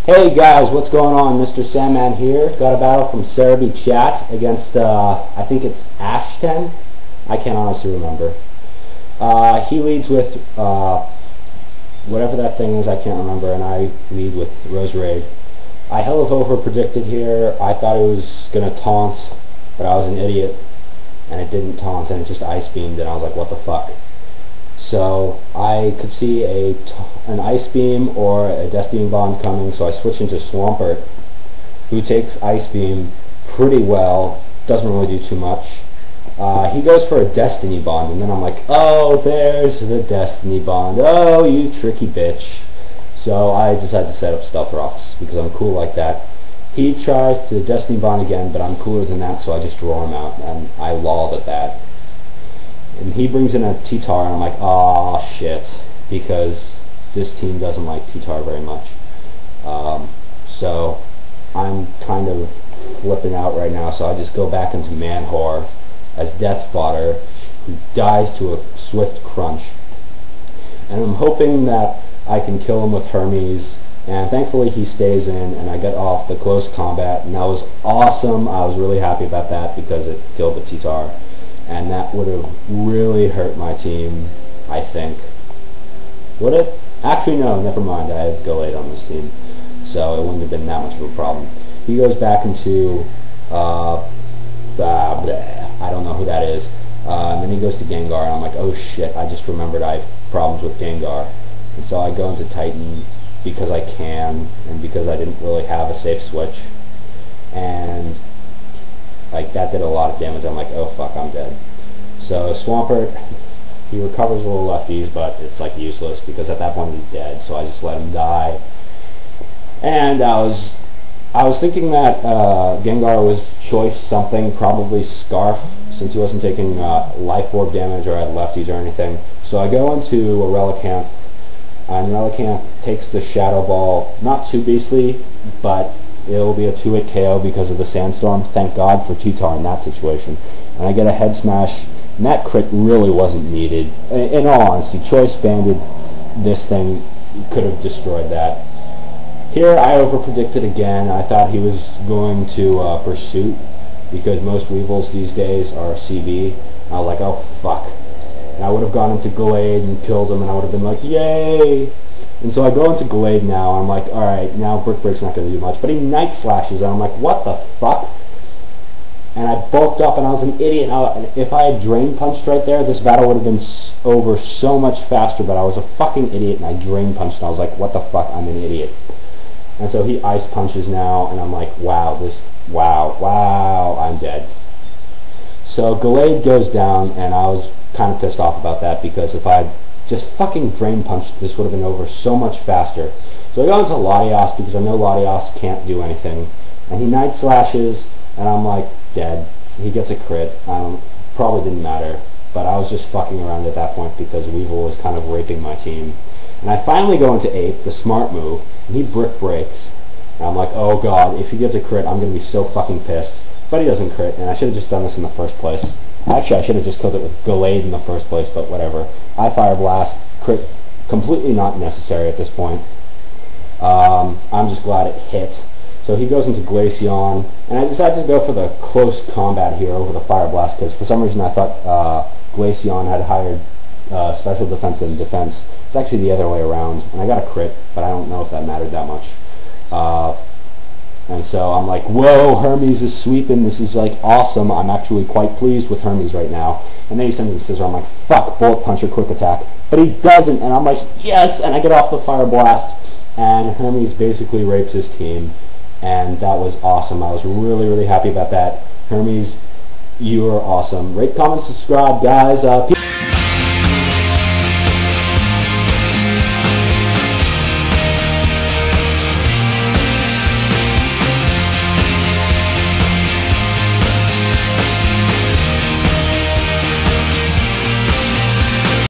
Hey guys, what's going on? Mr. Sandman here. Got a battle from Serebii chat against, I think it's Ashten. I can't honestly remember. He leads with whatever that thing is, I can't remember, and I lead with Roseraid. I hell of over predicted here. I thought it was going to taunt, but I was an idiot, and it didn't taunt, and it just ice beamed, and I was like, what the fuck? So I could see an Ice Beam or a Destiny Bond coming, so I switched into Swampert, who takes Ice Beam pretty well, doesn't really do too much. He goes for a Destiny Bond, and then I'm like, oh, there's the Destiny Bond. Oh, you tricky bitch. So I decided to set up Stealth Rocks, because I'm cool like that. He tries to Destiny Bond again, but I'm cooler than that, so I just draw him out, and I lolled at that. And he brings in a T-Tar, and I'm like, oh shit, because this team doesn't like T-Tar very much. So I'm kind of flipping out right now, so I just go back into Manwhore as Death Fodder, who dies to a swift crunch. And I'm hoping that I can kill him with Hermes, and thankfully he stays in, and I get off the close combat, and that was awesome. I was really happy about that because it killed the T-Tar. And that would have really hurt my team, I think. Would it? Actually, no, never mind. I have Gallade on this team, so it wouldn't have been that much of a problem. He goes back into, I don't know who that is, and then he goes to Gengar, and I'm like, oh shit, I just remembered I have problems with Gengar. And so I go into Titan because I can, and because I didn't really have a safe switch. And like, that did a lot of damage. I'm like, oh fuck, I'm dead. So Swampert, he recovers a little lefties, but it's like useless because at that point he's dead, so I just let him die. And I was thinking that Gengar was choice something, probably Scarf, since he wasn't taking Life Orb damage or had lefties or anything. So I go into a Relicanth, and Relicanth takes the Shadow Ball, not too beastly, but it'll be a 2-hit KO because of the Sandstorm. Thank God for T-Tar in that situation. And I get a Head Smash, and that crit really wasn't needed. In all honesty, Choice Banded, this thing could have destroyed that. Here I overpredicted again. I thought he was going to Pursuit, because most Weevils these days are CB. And I was like, oh fuck. And I would have gone into Gallade and killed him, and I would have been like, yay! And so I go into Gallade now, and I'm like, alright, now Brick Break's not going to do much. But he Night Slashes, and I'm like, what the fuck? And I bulked up, and I was an idiot. And if I had Drain Punched right there, this battle would have been over so much faster, but I was a fucking idiot, and I Drain Punched, and I was like, what the fuck, I'm an idiot. And so he Ice Punches now, and I'm like, wow, wow, I'm dead. So Gallade goes down, and I was kind of pissed off about that, because if I just fucking Drain Punch, this would have been over so much faster. So I go into Latios because I know Latios can't do anything. And he Night Slashes, and I'm like, dead. He gets a crit. Probably didn't matter, but I was just fucking around at that point because Weevil was kind of raping my team. And I finally go into Ape, the smart move, and he Brick Breaks. And I'm like, oh god, if he gets a crit, I'm going to be so fucking pissed. But he doesn't crit, and I should have just done this in the first place. Actually, I should have just killed it with Gallade in the first place, but whatever. I Fire Blast, crit, completely not necessary at this point. I'm just glad it hit. So he goes into Glaceon, and I decided to go for the close combat here over the Fire Blast, because for some reason I thought Glaceon had higher special defense than defense. It's actually the other way around, and I got a crit, but I don't know if that mattered that much. And so I'm like, whoa, Hermes is sweeping, this is like awesome, I'm actually quite pleased with Hermes right now. And then he sends me Scissor, I'm like, fuck, Bullet Punch or Quick Attack. But he doesn't, and I'm like, yes, and I get off the Fire Blast, and Hermes basically rapes his team, and that was awesome. I was really, really happy about that. Hermes, you are awesome. Rate, comment, subscribe, guys. Peace.